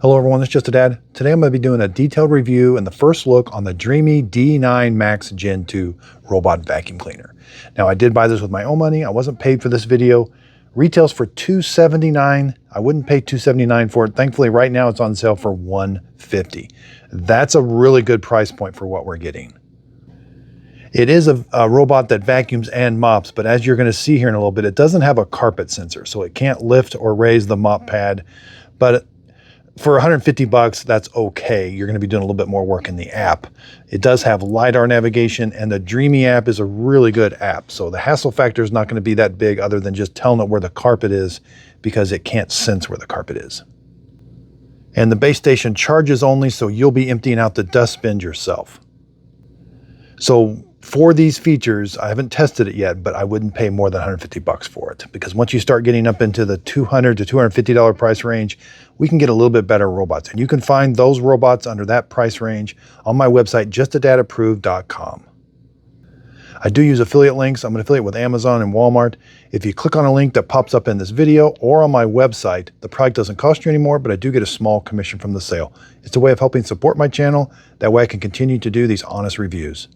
Hello everyone, it's Just a Dad. Today I'm going to be doing a detailed review and the first look on the Dreame D9 Max Gen 2 robot vacuum cleaner. Now I did buy this with my own money. I wasn't paid for this video. Retails for $279. I wouldn't pay $279 for it. Thankfully right now it's on sale for $150. That's a really good price point for what we're getting. It is a robot that vacuums and mops, but as you're going to see here in a little bit, it doesn't have a carpet sensor, so it can't lift or raise the mop pad. But for $150, that's okay. You're going to be doing a little bit more work in the app. It does have LiDAR navigation, and the Dreame app is a really good app. So the hassle factor is not going to be that big other than just telling it where the carpet is because it can't sense where the carpet is. And the base station charges only, so you'll be emptying out the dustbin yourself. So for these features, I haven't tested it yet, but I wouldn't pay more than $150 for it because once you start getting up into the $200 to $250 price range, we can get a little bit better robots. And you can find those robots under that price range on my website, justadadapproved.com. I do use affiliate links. I'm an affiliate with Amazon and Walmart. If you click on a link that pops up in this video or on my website, the product doesn't cost you anymore, but I do get a small commission from the sale. It's a way of helping support my channel. That way I can continue to do these honest reviews.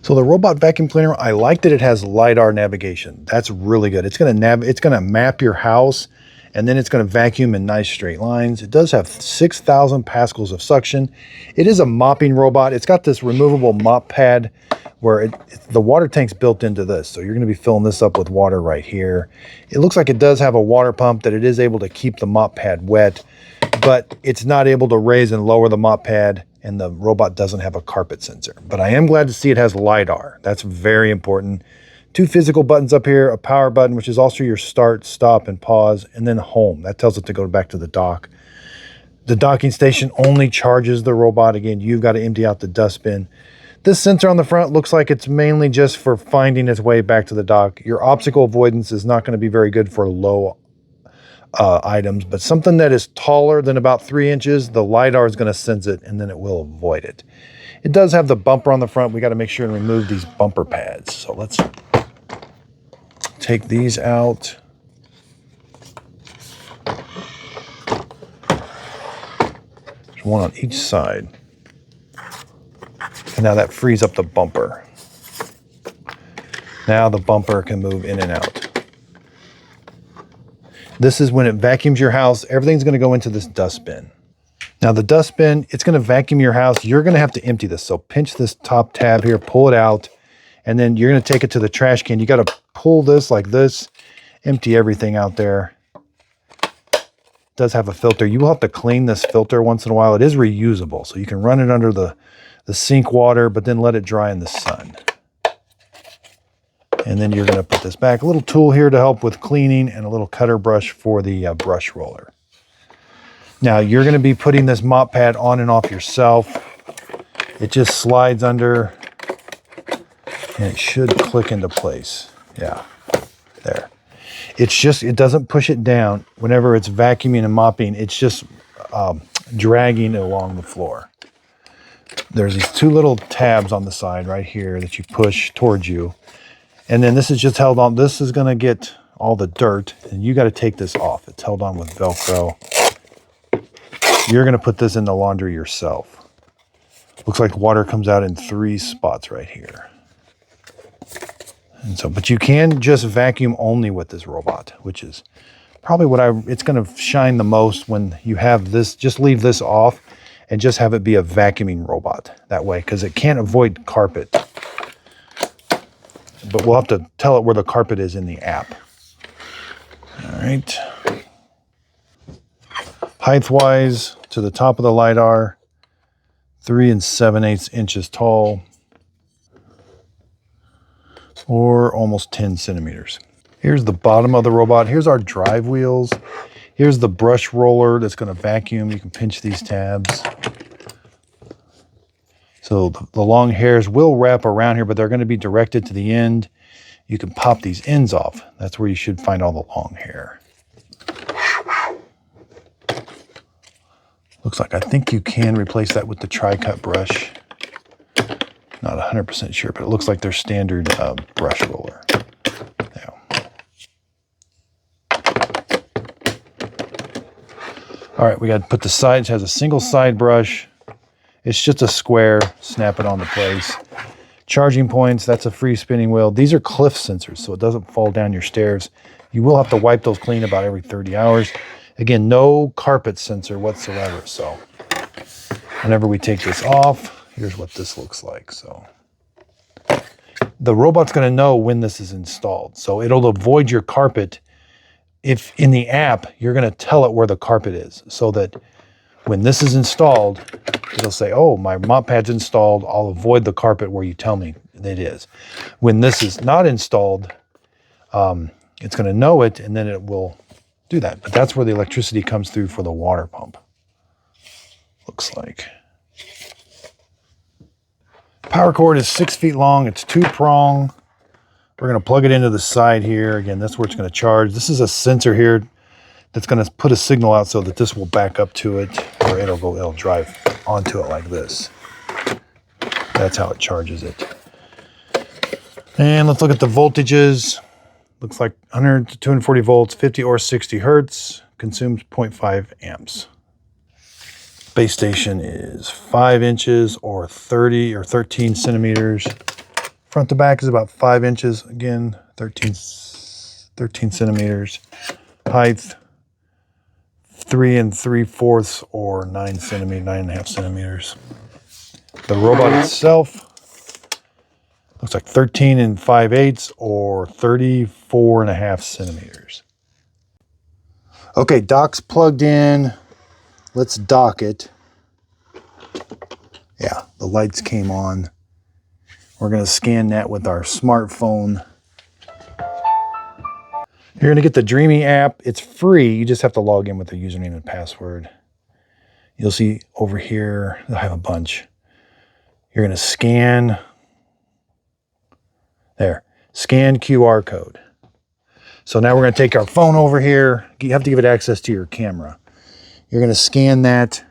So the robot vacuum cleaner, I like that it has LiDAR navigation. That's really good. It's going to map your house, and then it's going to vacuum in nice straight lines. It does have 6,000 pascals of suction. It is a mopping robot. It's got this removable mop pad where the water tank's built into this. So you're going to be filling this up with water right here. It looks like it does have a water pump that it is able to keep the mop pad wet, but it's not able to raise and lower the mop pad, and the robot doesn't have a carpet sensor. But I am glad to see it has LiDAR. That's very important. 2 physical buttons up here, a power button, which is also your start, stop, and pause, and then home. That tells it to go back to the dock. The docking station only charges the robot. Again, you've got to empty out the dustbin. This sensor on the front looks like it's mainly just for finding its way back to the dock. Your obstacle avoidance is not going to be very good for low items, but something that is taller than about 3 inches, the LiDAR is going to sense it and then it will avoid it. It does have the bumper on the front. We got to make sure and remove these bumper pads. So let's take these out. There's one on each side. And now that frees up the bumper. Now the bumper can move in and out. This is when it vacuums your house. Everything's going to go into this dustbin. Now the dustbin, it's going to vacuum your house. You're going to have to empty this. So pinch this top tab here, pull it out, and then you're going to take it to the trash can. You got to pull this like this, empty everything out there. It does have a filter. You will have to clean this filter once in a while. It is reusable, so you can run it under the sink water, but then let it dry in the sun. And then you're going to put this back. A little tool here to help with cleaning and a little cutter brush for the brush roller. Now you're going to be putting this mop pad on and off yourself. It just slides under and it should click into place. Yeah, there. It doesn't push it down. Whenever it's vacuuming and mopping, it's just dragging it along the floor. There's these 2 little tabs on the side right here that you push towards you. And then this is just held on. This is going to get all the dirt, and you got to take this off. It's held on with Velcro. You're going to put this in the laundry yourself. Looks like water comes out in 3 spots right here. And so, but you can just vacuum only with this robot, which is probably it's going to shine the most when you have this. Just leave this off and just have it be a vacuuming robot that way, because it can't avoid carpet. But we'll have to tell it where the carpet is in the app. All right. Height-wise, to the top of the LiDAR, 3 7/8 inches tall, or almost 10 centimeters. Here's the bottom of the robot. Here's our drive wheels. Here's the brush roller that's going to vacuum. You can pinch these tabs. So the long hairs will wrap around here, but they're going to be directed to the end. You can pop these ends off. That's where you should find all the long hair. Looks like I think you can replace that with the tri-cut brush. Not 100% sure, but it looks like their standard brush roller. There. All right, we got to put the sides, has a single side brush. It's just a square, snap it onto place. Charging points, that's a free spinning wheel. These are cliff sensors, so it doesn't fall down your stairs. You will have to wipe those clean about every 30 hours. Again, no carpet sensor whatsoever. So whenever we take this off, here's what this looks like. So the robot's going to know when this is installed. So it'll avoid your carpet. If in the app, you're going to tell it where the carpet is, so that when this is installed, it'll say, oh, my mop pad's installed. I'll avoid the carpet where you tell me it is. When this is not installed, it's going to know it, and then it will do that. But that's where the electricity comes through for the water pump. Looks like. Power cord is 6 feet long. It's 2-prong. We're going to plug it into the side here. Again, that's where it's going to charge. This is a sensor here that's going to put a signal out so that this will back up to it, or it'll drive onto it like this. That's how it charges it. And let's look at the voltages. Looks like 100 to 240 volts, 50 or 60 hertz, consumes 0.5 amps. Base station is 5 inches or 30 or 13 centimeters. Front to back is about 5 inches. Again, 13 centimeters. Height, 3 3/4 or 9.5 centimeters. The robot itself looks like 13 5/8 or 34.5 centimeters. Okay, dock's plugged in. Let's dock it. Yeah, the lights came on. We're going to scan that with our smartphone. You're going to get the Dreame app. It's free. You just have to log in with the username and password. You'll see over here, I have a bunch. You're going to scan. There. Scan QR code. So now we're going to take our phone over here. You have to give it access to your camera. You're going to scan that.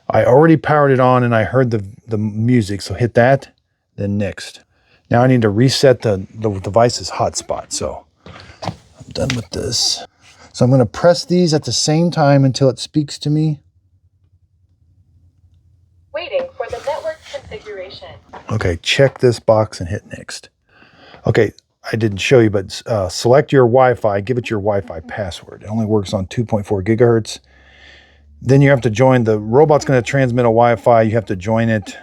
I already powered it on and I heard the music. So hit that, then next. Now I need to reset the device's hotspot. So I'm done with this. So I'm going to press these at the same time until it speaks to me. Waiting for the network configuration. Okay, check this box and hit next. Okay, I didn't show you, but select your Wi-Fi, give it your Wi-Fi password. It only works on 2.4 gigahertz. Then you have to join, the robot's going to transmit a Wi-Fi. You have to join it.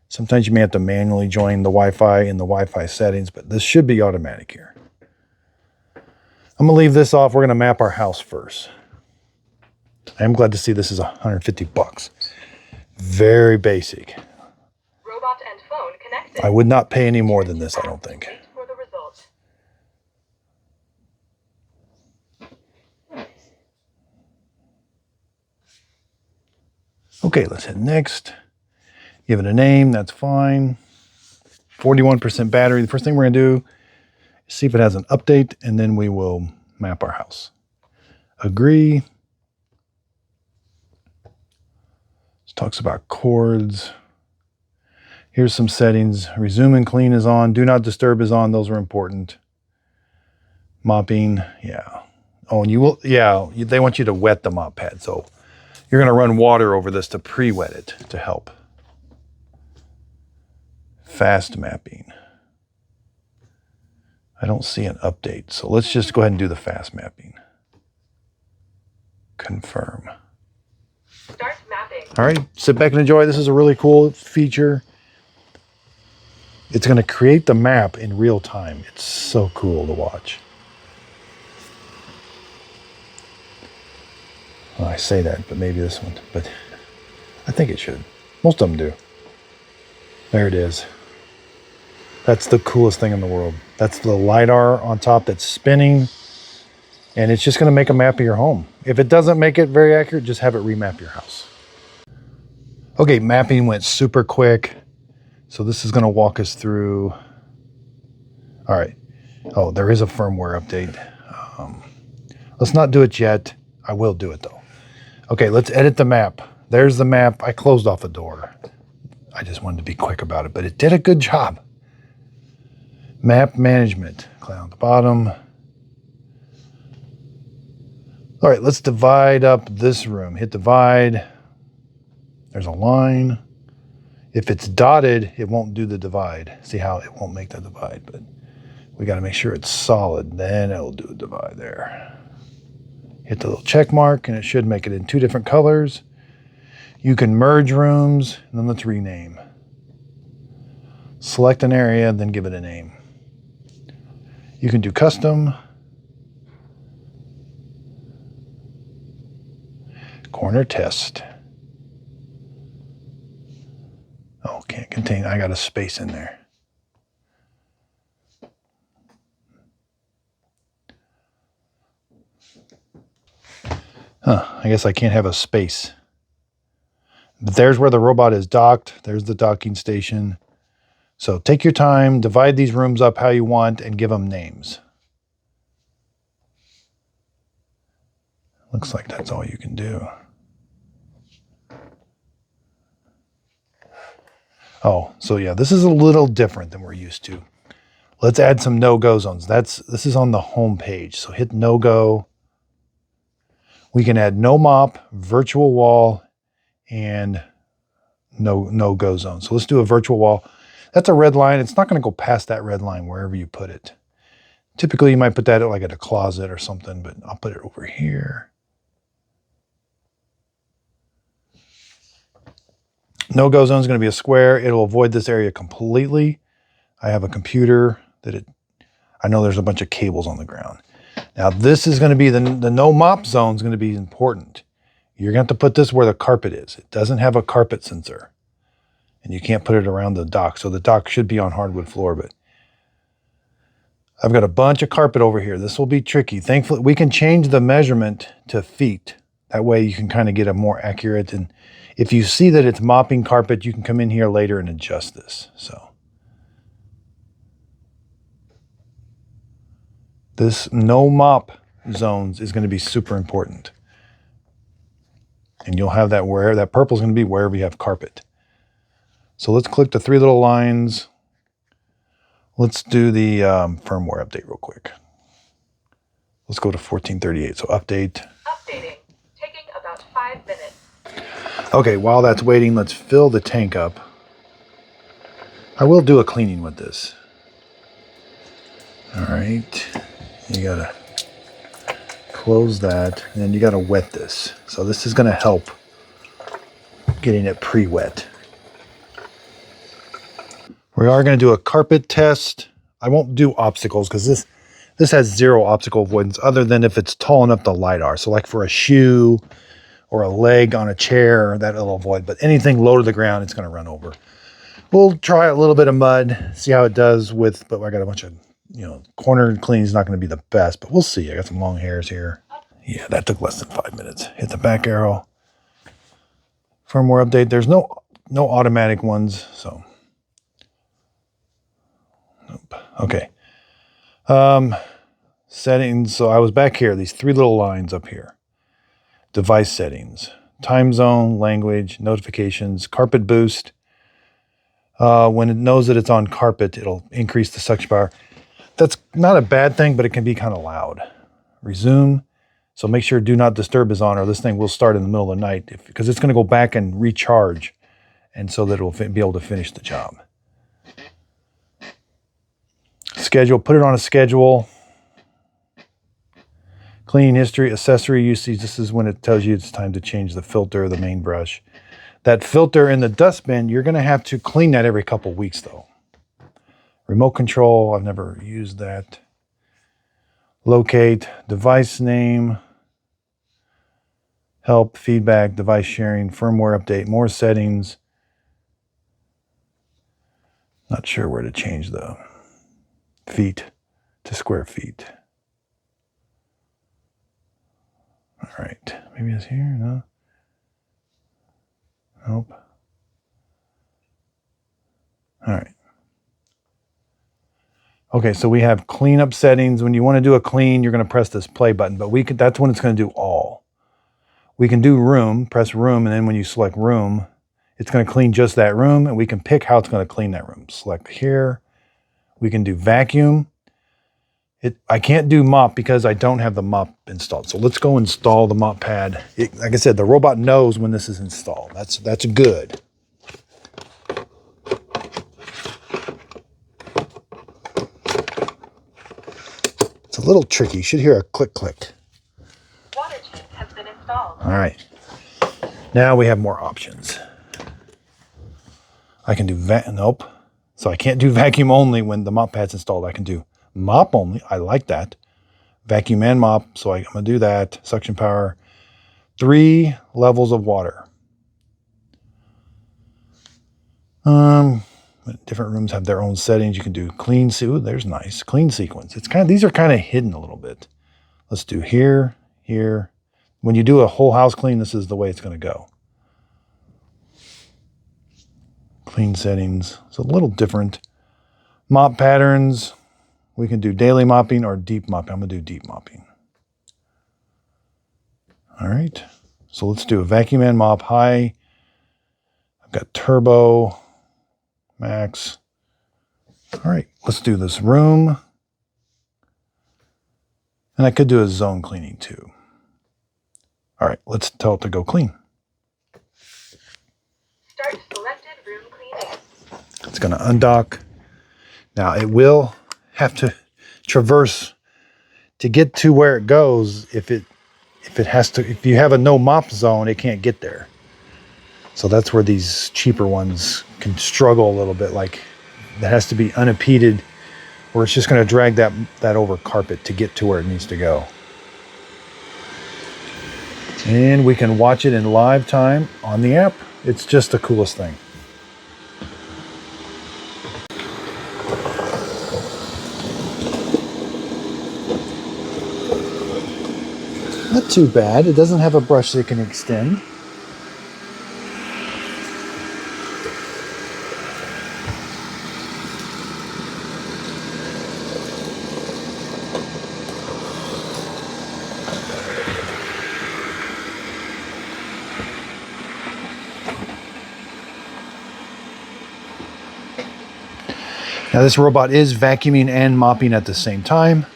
Sometimes you may have to manually join the Wi-Fi in the Wi-Fi settings, but this should be automatic here. I'm going to leave this off. We're going to map our house first. I am glad to see this is $150. Very basic. Robot and phone connected. I would not pay any more than this, I don't think. Wait for the result. Okay, let's hit next. Give it a name, that's fine. 41% battery. The first thing we're going to do is see if it has an update, and then we will map our house. Agree. This talks about cords. Here's some settings. Resume and clean is on. Do not disturb is on. Those are important. Mopping, yeah. Oh, and you will, yeah, they want you to wet the mop pad. So you're going to run water over this to pre-wet it to help. Fast mapping. I don't see an update. So let's just go ahead and do the fast mapping. Confirm. Start mapping. All right, sit back and enjoy. This is a really cool feature. It's going to create the map in real time. It's so cool to watch. Well, I say that, but maybe this one, but I think it should. Most of them do. There it is. That's the coolest thing in the world. That's the LiDAR on top that's spinning, and it's just going to make a map of your home. If it doesn't make it very accurate, just have it remap your house. Okay, mapping went super quick. So this is going to walk us through. All right. Oh, there is a firmware update. Let's not do it yet. I will do it though. Okay, let's edit the map. There's the map. I closed off the door. I just wanted to be quick about it, but it did a good job. Map management. Cloud at the bottom. All right, let's divide up this room. Hit divide. There's a line. If it's dotted, it won't do the divide. See how it won't make the divide, but we got to make sure it's solid. Then it'll do a divide there. Hit the little check mark and it should make it in 2 different colors. You can merge rooms, and then let's rename. Select an area, then give it a name. You can do custom. Corner test. Oh, can't contain. I got a space in there. Huh, I guess I can't have a space. But there's where the robot is docked. There's the docking station. So take your time, divide these rooms up how you want, and give them names. Looks like that's all you can do. Oh, so yeah, this is a little different than we're used to. Let's add some no-go zones. This is on the home page. So hit no-go. We can add no-mop, virtual wall, and no-go zone. So let's do a virtual wall. That's a red line. It's not going to go past that red line wherever you put it. Typically, you might put that like at a closet or something, but I'll put it over here. No-go zone is going to be a square. It'll avoid this area completely. I have a computer that I know there's a bunch of cables on the ground. Now this is going to be the no-mop zone is going to be important. You're going to have to put this where the carpet is. It doesn't have a carpet sensor. And you can't put it around the dock. So the dock should be on hardwood floor, but I've got a bunch of carpet over here. This will be tricky. Thankfully, we can change the measurement to feet. That way you can kind of get a more accurate, and if you see that it's mopping carpet, you can come in here later and adjust this. So this no mop zones is going to be super important. And you'll have that where that purple is going to be wherever you have carpet. So let's click the 3 little lines. Let's do the firmware update real quick. Let's go to 1438. So update. Updating. Taking about 5 minutes. Okay, while that's waiting, let's fill the tank up. I will do a cleaning with this. All right. You gotta close that, and then you gotta wet this. So this is gonna help getting it pre-wet. We are going to do a carpet test. I won't do obstacles because this has 0 obstacle avoidance other than if it's tall enough to LiDAR. So like for a shoe or a leg on a chair, that'll avoid. But anything low to the ground, it's going to run over. We'll try a little bit of mud, see how it does with, but I got a bunch of, corner cleaning is not going to be the best, but we'll see. I got some long hairs here. Yeah, that took less than 5 minutes. Hit the back arrow. Firmware update. There's no automatic ones, so. Nope. Okay. Settings. So I was back here, these 3 little lines up here. Device settings, time zone, language, notifications, carpet boost. When it knows that it's on carpet, it'll increase the suction power. That's not a bad thing, but it can be kind of loud. Resume. So make sure do not disturb is on, or this thing will start in the middle of the night because it's going to go back and recharge, and so that it will be able to finish the job. Schedule, put it on a schedule. Cleaning history, accessory usage. This is when it tells you it's time to change the filter, the main brush. That filter in the dustbin, you're going to have to clean that every couple weeks though. Remote control, I've never used that. Locate, device name, help, feedback, device sharing, firmware update, more settings. Not sure where to change the feet to square feet. All right, maybe it's here, no? Nope. All right. Okay, so we have cleanup settings. When you want to do a clean, you're going to press this play button, but that's when it's going to do all. We can do room, press room, and then when you select room, it's going to clean just that room, and we can pick how it's going to clean that room. Select here. We can do vacuum. I can't do mop because I don't have the mop installed. So let's go install the mop pad. Like I said, the robot knows when this is installed. That's good. It's a little tricky. You should hear a click, click. Water tank has been installed. All right. Now we have more options. I can do nope. So I can't do vacuum only when the mop pad's installed. I can do mop only. I like that. Vacuum and mop. So I'm going to do that. Suction power. 3 levels of water. Different rooms have their own settings. You can do clean. Ooh, there's nice. Clean sequence. These are kind of hidden a little bit. Let's do here, here. When you do a whole house clean, this is the way it's going to go. Clean settings. It's a little different. Mop patterns. We can do daily mopping or deep mopping. I'm going to do deep mopping. All right. So let's do a vacuum and mop high. I've got turbo, max. All right. Let's do this room. And I could do a zone cleaning too. All right. Let's tell it to go clean. Start selected room cleaning. It's going to undock. Now it will have to traverse to get to where it goes. If you have a no mop zone, it can't get there. So that's where these cheaper ones can struggle a little bit. Like that has to be unimpeded, where it's just going to drag that over carpet to get to where it needs to go. And we can watch it in live time on the app. It's just the coolest thing. Not too bad. It doesn't have a brush that can extend. Now this robot is vacuuming and mopping at the same time.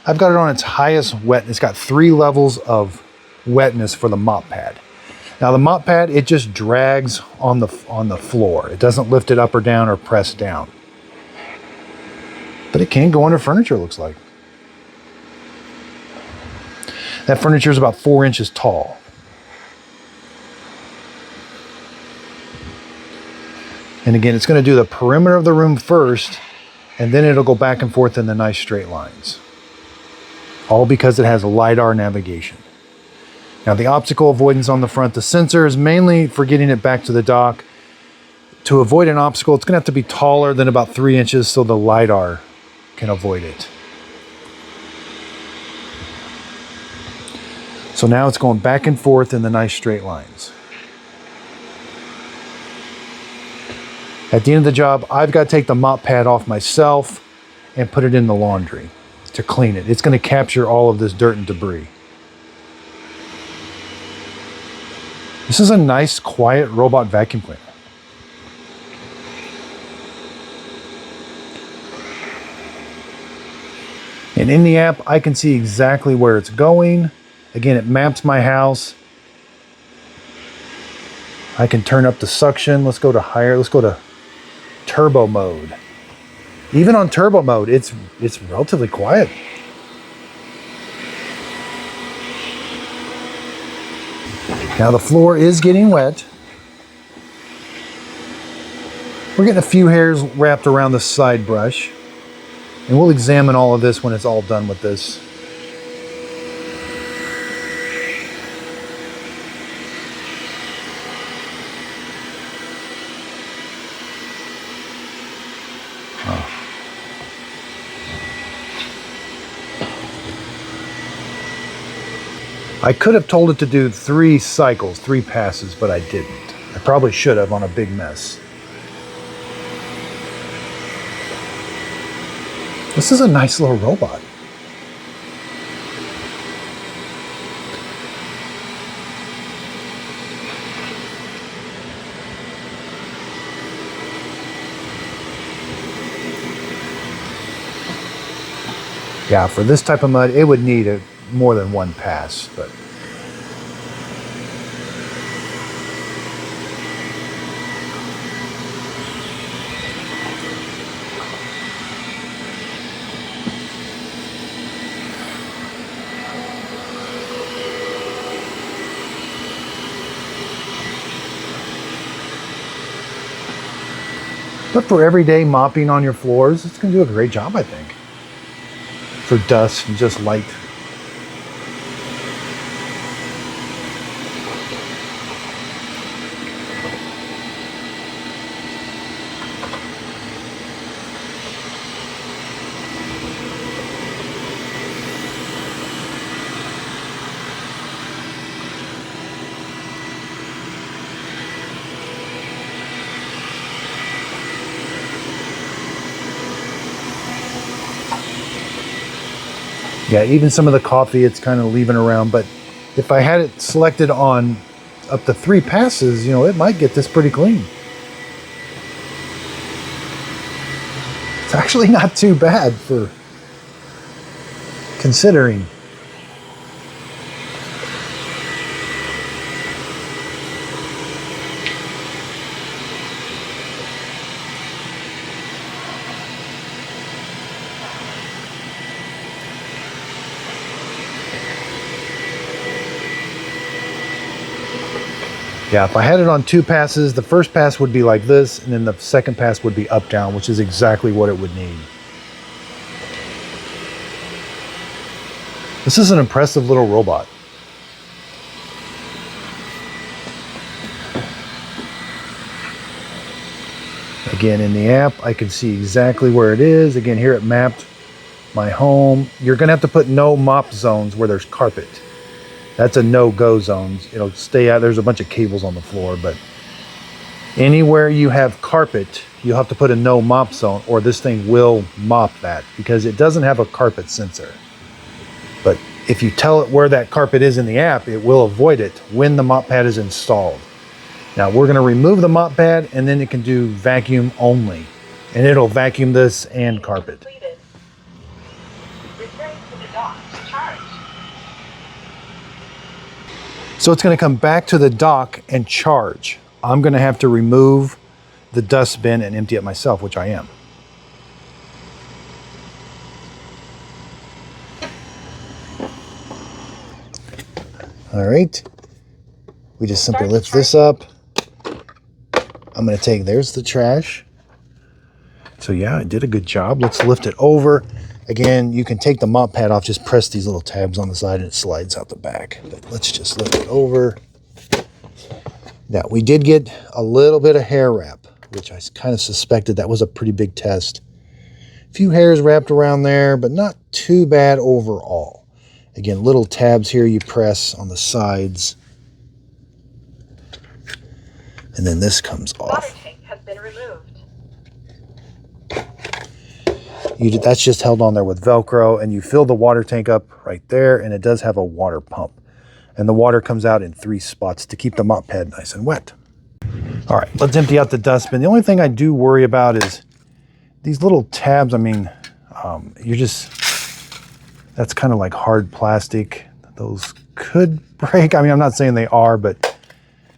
I've got it on its highest wet. It's got 3 levels of wetness for the mop pad. Now the mop pad, it just drags on the floor. It doesn't lift it up or down or press down. But it can go under furniture, it looks like. That furniture is about 4 inches tall. And again, it's going to do the perimeter of the room first, and then it'll go back and forth in the nice straight lines. All because it has a LiDAR navigation. Now the obstacle avoidance on the front, the sensor is mainly for getting it back to the dock. To avoid an obstacle, it's going to have to be taller than about 3 inches so the LiDAR can avoid it. So now it's going back and forth in the nice straight lines. At the end of the job, I've got to take the mop pad off myself and put it in the laundry to clean it. It's going to capture all of this dirt and debris. This is a nice, quiet robot vacuum cleaner. And in the app, I can see exactly where it's going. Again, it maps my house. I can turn up the suction. Let's go to higher. Let's go to turbo mode. Even on turbo mode, it's relatively quiet. Now the floor is getting wet. We're getting a few hairs wrapped around the side brush. And we'll examine all of this when it's all done with this. I could have told it to do 3 cycles, 3 passes, but I didn't. I probably should have on a big mess. This is a nice little robot. Yeah, for this type of mud, it would need more than one pass, but for everyday mopping on your floors, it's going to do a great job, I think. For dust and just light. Yeah, even some of the coffee it's kind of leaving around, but if I had it selected on up to 3 passes, you know, it might get this pretty clean. It's actually not too bad for considering. Yeah, if I had it on 2 passes, the first pass would be like this, and then the second pass would be up, down, which is exactly what it would need. This is an impressive little robot. Again, in the app, I can see exactly where it is. Again, here it mapped my home. You're gonna have to put no mop zones where there's carpet. That's a no-go zone. It'll stay out. There's a bunch of cables on the floor, but anywhere you have carpet, you'll have to put a no mop zone, or this thing will mop that because it doesn't have a carpet sensor. But if you tell it where that carpet is in the app, it will avoid it when the mop pad is installed. Now we're going to remove the mop pad, and then it can do vacuum only, and it'll vacuum this and carpet. Completed. Return to the dock to charge. So it's going to come back to the dock and charge. I'm going to have to remove the dustbin and empty it myself, which I am. All right. We just simply lift this up. I'm going to take, there's the trash. So yeah, I did a good job. Let's lift it over. Again, you can take the mop pad off, just press these little tabs on the side and it slides out the back. But let's just lift it over. Now, we did get a little bit of hair wrap, which I kind of suspected that was a pretty big test. A few hairs wrapped around there, but not too bad overall. Again, little tabs here you press on the sides. And then this comes off. Water tank has been removed. That's just held on there with Velcro, and you fill the water tank up right there, and it does have a water pump. And the water comes out in 3 spots to keep the mop pad nice and wet. All right, let's empty out the dustbin. The only thing I do worry about is these little tabs. I mean, that's kind of like hard plastic. Those could break. I mean, I'm not saying they are, but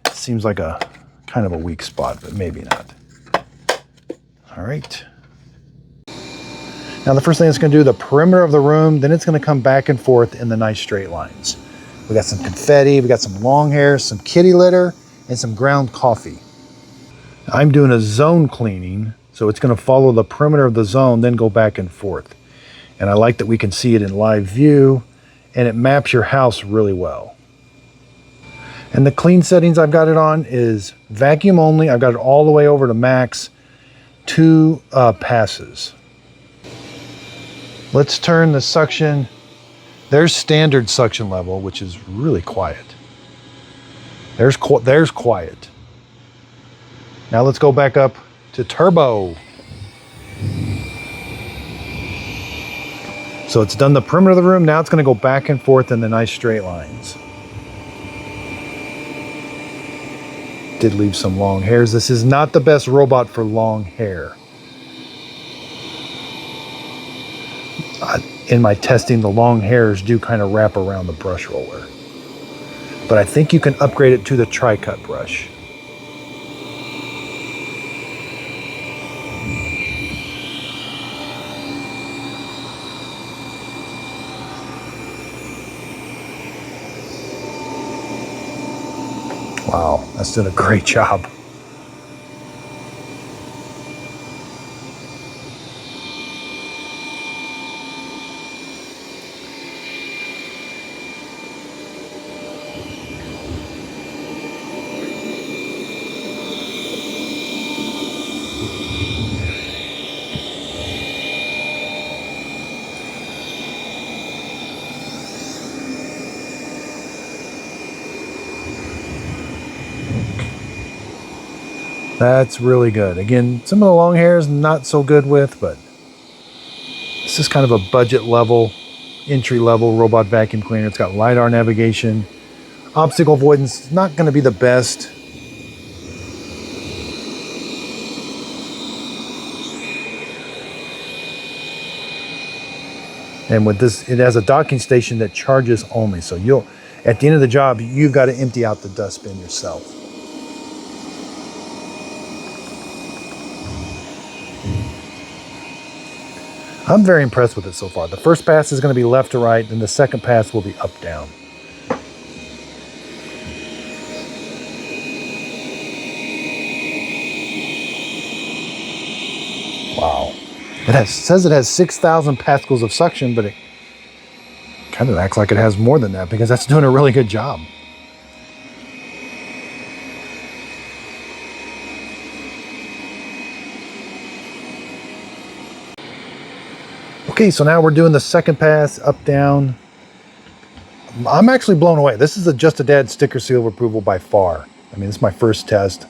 it seems like a kind of a weak spot, but maybe not. All right. Now the first thing it's going to do, the perimeter of the room, then it's going to come back and forth in the nice straight lines. We got some confetti, we got some long hair, some kitty litter, and some ground coffee. I'm doing a zone cleaning, so it's going to follow the perimeter of the zone, then go back and forth. And I like that we can see it in live view, and it maps your house really well. And the clean settings I've got it on is vacuum only. I've got it all the way over to max, 2 passes. Let's turn the suction. There's standard suction level, which is really quiet. There's quiet. Now let's go back up to turbo. So it's done the perimeter of the room. Now it's going to go back and forth in the nice straight lines. Did leave some long hairs. This is not the best robot for long hair. in my testing, the long hairs do kind of wrap around the brush roller. But I think you can upgrade it to the tri-cut brush. Wow, that's doing a great job. That's really good. Again, some of the long hairs not so good with, but this is kind of a budget level, entry level robot vacuum cleaner. It's got LiDAR navigation. Obstacle avoidance, not going to be the best. And with this, it has a docking station that charges only. So you'll, at the end of the job, you've got to empty out the dustbin yourself. I'm very impressed with it so far. The first pass is going to be left to right, and the second pass will be up down. Wow. It says it has 6,000 pascals of suction, but it kind of acts like it has more than that because that's doing a really good job. Okay, so now we're doing the second pass, up, down. I'm actually blown away. This is a Just a Dad sticker seal of approval by far. I mean, this is my first test.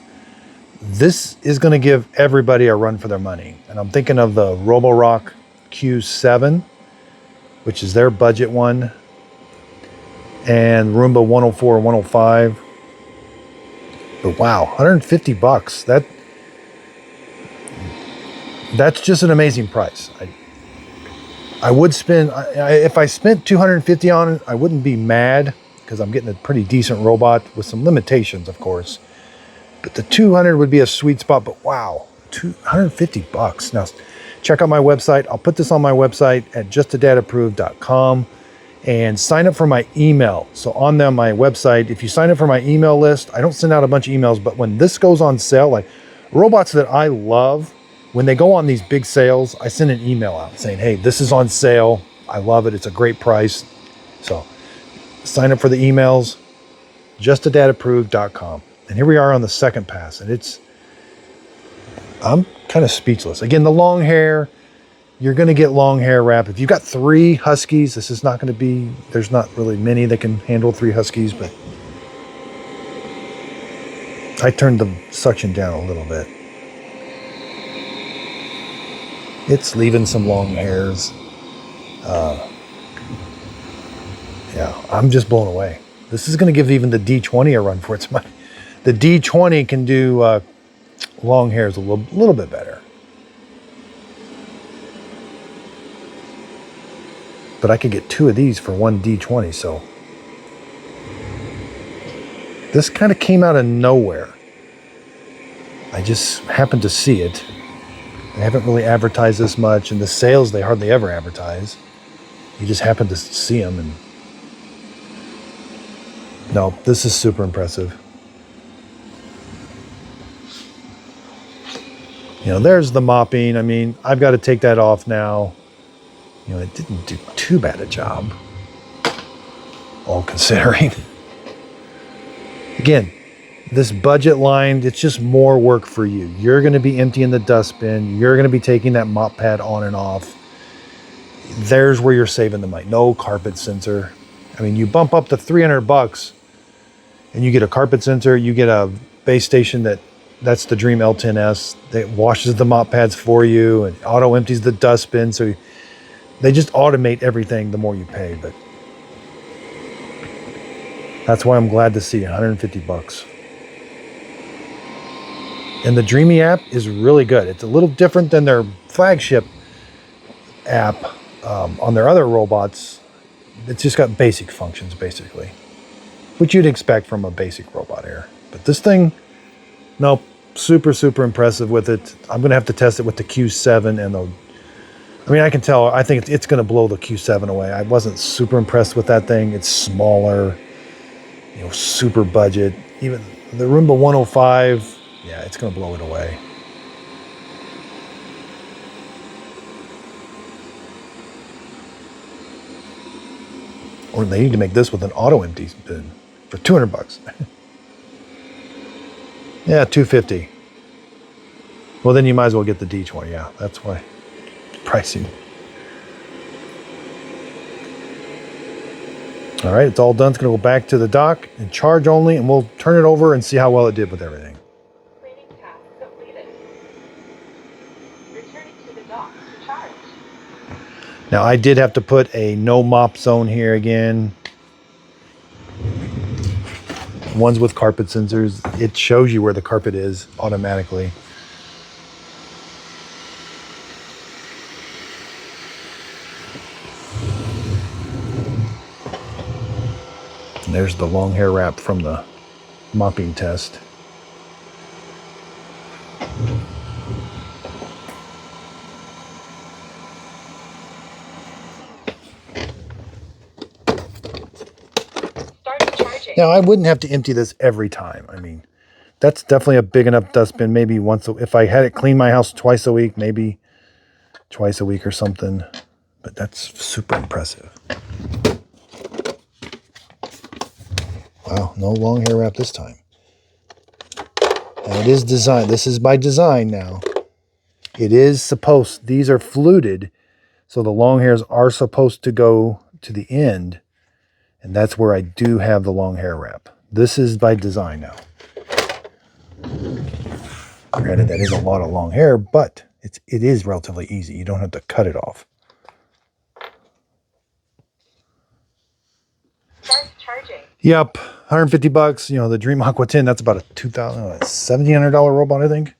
This is going to give everybody a run for their money. And I'm thinking of the Roborock Q7, which is their budget one, and Roomba 104 and 105. But wow, 150 bucks. That's just an amazing price. I would spend, if I spent 250 on it, I wouldn't be mad because I'm getting a pretty decent robot with some limitations, of course. But the 200 would be a sweet spot, but wow, 250 bucks. Now, check out my website. I'll put this on my website at justadadapproved.com and sign up for my email. So on my website, if you sign up for my email list, I don't send out a bunch of emails, but when this goes on sale, like robots that I love, when they go on these big sales, I send an email out saying, hey, this is on sale. I love it. It's a great price. So sign up for the emails, justadadapproved.com. And here we are on the second pass, and I'm kind of speechless. Again, the long hair, you're going to get long hair wrap. If you've got 3 Huskies, this is not going to be, there's not really many that can handle 3 Huskies, but I turned the suction down a little bit. It's leaving some long hairs. Yeah, I'm just blown away. This is going to give even the D20 a run for its money. The D20 can do long hairs a little bit better. But I could get 2 of these for one D20, so. This kind of came out of nowhere. I just happened to see it. They haven't really advertised this much, and the sales, they hardly ever advertise. You just happen to see them, and no, this is super impressive. You know, there's the mopping. I mean, I've got to take that off now. You know, it didn't do too bad a job, all considering. Again, this budget line, it's just more work for you. You're going to be emptying the dustbin. You're going to be taking that mop pad on and off. There's where you're saving the money. No carpet sensor. I mean, you bump up to 300 bucks and you get a carpet sensor. You get a base station that's the Dreame L10S that washes the mop pads for you and auto empties the dustbin. So they just automate everything the more you pay. But that's why I'm glad to see 150 bucks. And the Dreame app is really good. It's a little different than their flagship app, On their other robots, it's just got basic functions, basically, which you'd expect from a basic robot here. But this thing, nope, super, super impressive with it. I'm going to have to test it with the Q7 and the, I mean, I can tell, I think it's going to blow the Q7 away. I wasn't super impressed with that thing. It's smaller, you know, super budget. Even the Roomba 105, yeah, it's going to blow it away. Or they need to make this with an auto empty bin for 200 bucks. Yeah, 250. Well, then you might as well get the D20. Yeah, that's why. Pricing. All right, it's all done. It's going to go back to the dock and charge only, and we'll turn it over and see how well it did with everything. Cleaning task completed. Returning to the dock to charge. Now, I did have to put a no-mop zone here again. Ones with carpet sensors. It shows you where the carpet is automatically. And there's the long hair wrap from the mopping test. Now, I wouldn't have to empty this every time. I mean, that's definitely a big enough dustbin. Maybe once, if I had it clean my house twice a week, maybe twice a week or something. But that's super impressive. Wow, no long hair wrap this time. And it is designed. This is by design now. It is supposed, these are fluted, so the long hairs are supposed to go to the end. And that's where I do have the long hair wrap. This is by design now. Granted, that is a lot of long hair, but it is relatively easy. You don't have to cut it off. Start charging. Yep, 150 bucks. You know, the Dreame Aqua 10, that's about a $1,700 robot, I think.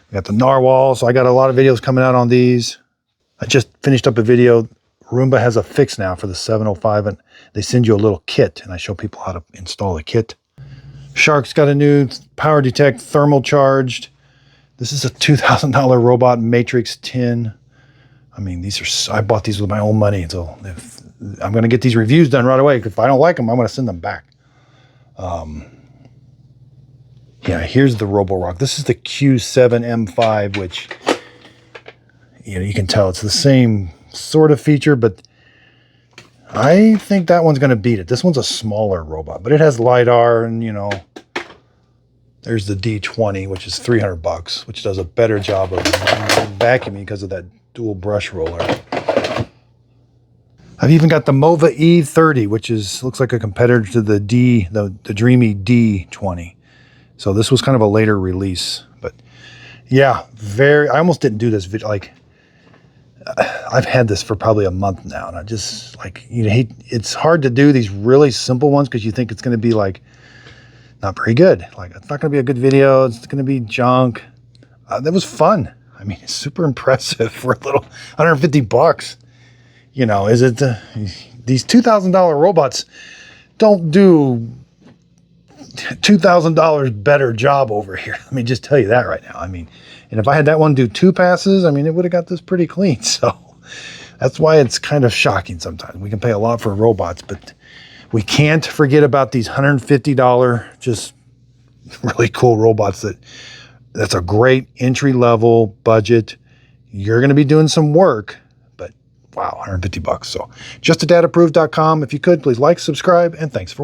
We got the narwhal, so I got a lot of videos coming out on these. I just finished up a video. Roomba has a fix now for the 705, and they send you a little kit, and I show people how to install the kit. Shark's got a new power detect thermal charged. This is a $2,000 robot Matrix 10. I mean, these are, I bought these with my own money, so if, I'm going to get these reviews done right away. If I don't like them, I'm going to send them back. Yeah, here's the Roborock. This is the Q7M5, which, you know, you can tell it's the same sort of feature, but I think that one's going to beat it. This one's a smaller robot, but it has LiDAR, and, you know, there's the D20, which is 300 bucks, which does a better job of vacuuming because of that dual brush roller. I've even got the Mova E30, which is, looks like a competitor to the Dreame D20. So this was kind of a later release, but yeah, I almost didn't do this video. Like, I've had this for probably a month now, and I just, like, you know, it's hard to do these really simple ones because you think it's going to be, like, not very good. Like, it's not going to be a good video. It's going to be junk. That was fun. I mean, it's super impressive for a little 150 bucks. You know, is it these $2,000 robots don't do $2,000 better job over here. Let me just tell you that right now. I mean, and if I had that one do 2 passes, I mean, it would have got this pretty clean. So that's why it's kind of shocking sometimes. We can pay a lot for robots, but we can't forget about these $150 just really cool robots that's a great entry level budget. You're going to be doing some work, but wow, 150 bucks. So justadadapproved.com. If you could, please like, subscribe, and thanks for watching.